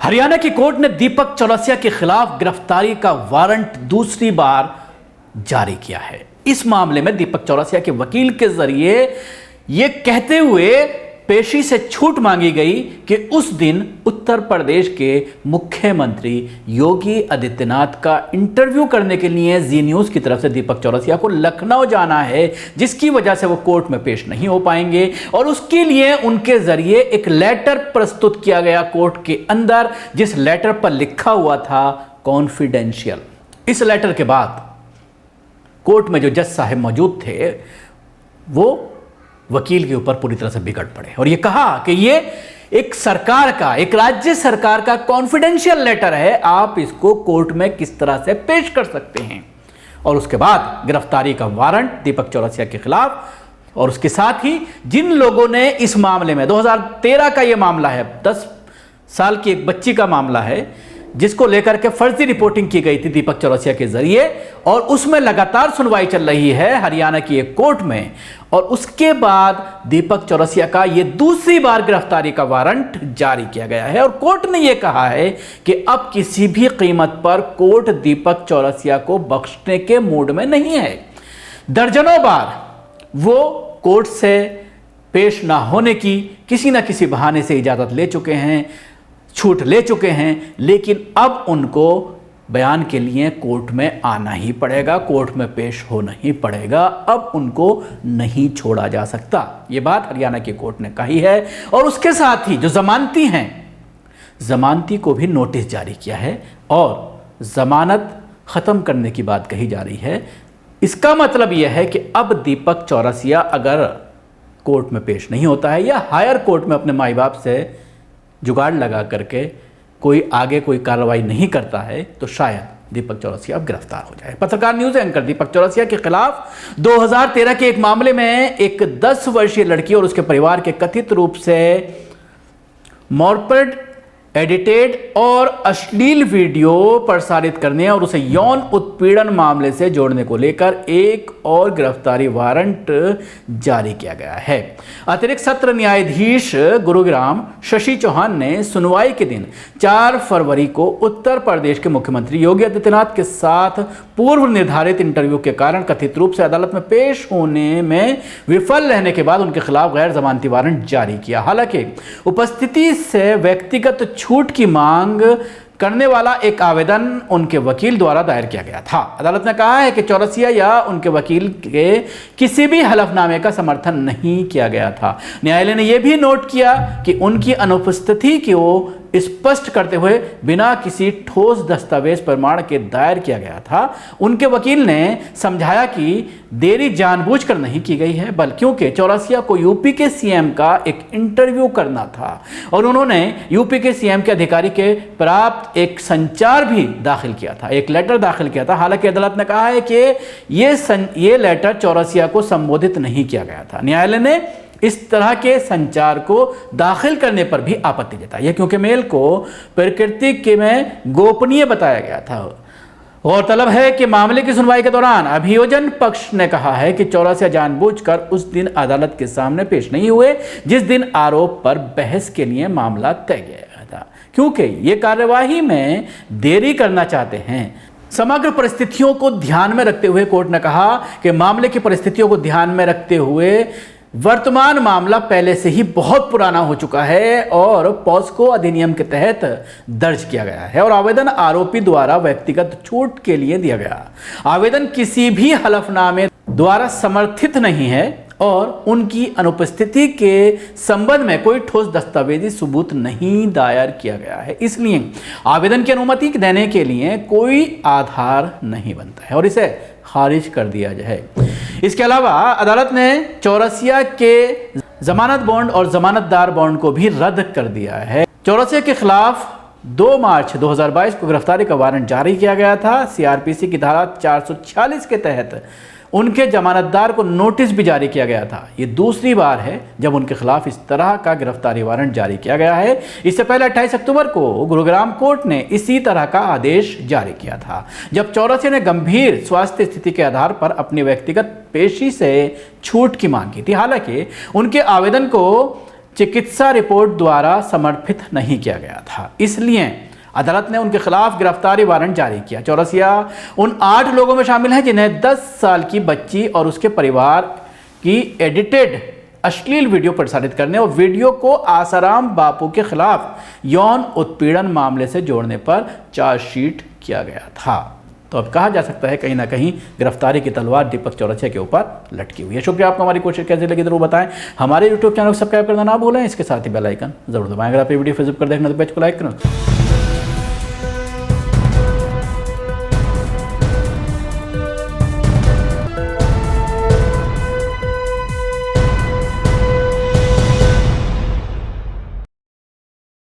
हरियाणा की कोर्ट ने दीपक चौरसिया के खिलाफ गिरफ्तारी का वारंट दूसरी बार जारी किया है। इस मामले में दीपक चौरसिया के वकील के जरिए यह कहते हुए पेशी से छूट मांगी गई कि उस दिन उत्तर प्रदेश के मुख्यमंत्री योगी आदित्यनाथ का इंटरव्यू करने के लिए जी न्यूज की तरफ से दीपक चौरसिया को लखनऊ जाना है, जिसकी वजह से वो कोर्ट में पेश नहीं हो पाएंगे और उसके लिए उनके जरिए एक लेटर प्रस्तुत किया गया कोर्ट के अंदर, जिस लेटर पर लिखा हुआ था कॉन्फिडेंशियल। इस लेटर के बाद कोर्ट में जो जज साहब मौजूद थे वो वकील के ऊपर पूरी तरह से बिगड़ पड़े और ये कहा कि ये एक सरकार का, एक राज्य सरकार का कॉन्फिडेंशियल लेटर है, आप इसको कोर्ट में किस तरह से पेश कर सकते हैं। और उसके बाद गिरफ्तारी का वारंट दीपक चौरसिया के खिलाफ और उसके साथ ही जिन लोगों ने इस मामले में 2013 का ये मामला है, 10 साल की एक बच्ची का मामला है जिसको लेकर के फर्जी रिपोर्टिंग की गई थी दीपक चौरसिया के जरिए, और उसमें लगातार सुनवाई चल रही है हरियाणा की एक कोर्ट में। और उसके बाद दीपक चौरसिया का यह दूसरी बार गिरफ्तारी का वारंट जारी किया गया है और कोर्ट ने यह कहा है कि अब किसी भी कीमत पर कोर्ट दीपक चौरसिया को बख्शने के मूड में नहीं है। दर्जनों बार वो कोर्ट से पेश ना होने की किसी ना किसी बहाने से इजाजत ले चुके हैं, छूट ले चुके हैं, लेकिन अब उनको बयान के लिए कोर्ट में आना ही पड़ेगा, कोर्ट में पेश होना ही पड़ेगा, अब उनको नहीं छोड़ा जा सकता। यह बात हरियाणा की कोर्ट ने कही है और उसके साथ ही जो जमानती हैं, जमानती को भी नोटिस जारी किया है और जमानत खत्म करने की बात कही जा रही है। इसका मतलब यह है कि अब दीपक चौरसिया अगर कोर्ट में पेश नहीं होता है या हायर कोर्ट में अपने माई बाप से जुगाड़ लगा करके कोई आगे कोई कार्रवाई नहीं करता है तो शायद दीपक चौरसिया अब गिरफ्तार हो जाए। पत्रकार न्यूज एंकर दीपक चौरसिया के खिलाफ 2013 के एक मामले में एक 10 वर्षीय लड़की और उसके परिवार के कथित रूप से मॉर्पेड एडिटेड और अश्लील वीडियो प्रसारित करने और उसे यौन उत्पीड़न मामले से जोड़ने को लेकर एक और गिरफ्तारी वारंट जारी किया गया है। अतिरिक्त सत्र न्यायाधीश गुरुग्राम शशि चौहान ने सुनवाई के दिन 4 फरवरी को उत्तर प्रदेश के मुख्यमंत्री योगी आदित्यनाथ के साथ पूर्व निर्धारित इंटरव्यू के कारण कथित रूप से अदालत में पेश होने में विफल रहने के बाद उनके खिलाफ गैर जमानती वारंट जारी किया। हालांकि उपस्थिति से व्यक्तिगत छूट की मांग करने वाला एक आवेदन उनके वकील द्वारा दायर किया गया था। अदालत ने कहा है कि चौरसिया या उनके वकील के किसी भी हलफनामे का समर्थन नहीं किया गया था। न्यायालय ने यह भी नोट किया कि उनकी अनुपस्थिति को स्पष्ट करते हुए बिना किसी ठोस दस्तावेज प्रमाण के दायर किया गया था। उनके वकील ने समझाया कि देरी जानबूझकर नहीं की गई है, बल्कि क्योंकि चौरसिया को यूपी के सीएम का एक इंटरव्यू करना था और उन्होंने यूपी के सीएम के अधिकारी के प्राप्त एक संचार भी दाखिल किया था, एक लेटर दाखिल किया था। हालांकि अदालत ने कहा है कि ये लेटर चौरसिया को संबोधित नहीं किया गया था। न्यायालय ने इस तरह के संचार को दाखिल करने पर भी आपत्ति जताई है क्योंकि मेल को प्रकृति के में गोपनीय बताया गया था। गौरतलब है कि मामले की सुनवाई के दौरान अभियोजन पक्ष ने कहा है कि चौरसिया जानबूझकर उस दिन अदालत के सामने पेश नहीं हुए जिस दिन आरोप पर बहस के लिए मामला तय गया था, क्योंकि ये कार्यवाही में देरी करना चाहते हैं। समग्र परिस्थितियों को ध्यान में रखते हुए कोर्ट ने कहा कि मामले की परिस्थितियों को ध्यान में रखते हुए वर्तमान मामला पहले से ही बहुत पुराना हो चुका है और पॉस्को अधिनियम के तहत दर्ज किया गया है और आवेदन आरोपी द्वारा व्यक्तिगत छूट के लिए दिया गया। आवेदन किसी भी हलफनामे द्वारा समर्थित नहीं है और उनकी अनुपस्थिति के संबंध में कोई ठोस दस्तावेजी सबूत नहीं दायर किया गया है, इसलिए आवेदन की अनुमति देने के लिए कोई आधार नहीं बनता है और इसे खारिज कर दिया जाए। इसके अलावा अदालत ने चौरसिया के जमानत बॉन्ड और जमानतदार बॉन्ड को भी रद्द कर दिया है। चौरसिया के खिलाफ 2 मार्च 2022 को गिरफ्तारी का वारंट जारी किया गया था। सीआरपीसी की धारा 446 के तहत उनके जमानतदार को नोटिस भी जारी किया गया था। ये दूसरी बार है जब उनके खिलाफ इस तरह का गिरफ्तारी वारंट जारी किया गया है। इससे पहले 28 अक्टूबर को गुरुग्राम कोर्ट ने इसी तरह का आदेश जारी किया था जब चौरसिया ने गंभीर स्वास्थ्य स्थिति के आधार पर अपनी व्यक्तिगत पेशी से छूट की मांग की थी। हालांकि उनके आवेदन को चिकित्सा रिपोर्ट द्वारा समर्पित नहीं किया गया था, इसलिए अदालत ने उनके खिलाफ गिरफ्तारी वारंट जारी किया। चौरसिया उन 8 लोगों में शामिल हैं जिन्हें 10 साल की बच्ची और उसके परिवार की एडिटेड अश्लील वीडियो प्रसारित करने और वीडियो को आसाराम बापू के खिलाफ यौन उत्पीड़न मामले से जोड़ने पर चार्जशीट किया गया था। तो अब कहा जा सकता है कहीं ना कहीं गिरफ्तारी की तलवार दीपक चौरसिया के ऊपर लटकी हुई है। शुक्रिया, आपको हमारी कोशिश कैसी लगी जरूर बताएं। हमारे यूट्यूब चैनल को सब्सक्राइब करना ना भूलें, इसके साथ ही बेल आइकन जरूर दबाएं। अगर आप ये वीडियो फेसबुक पर देखना तो पेज को लाइक करें।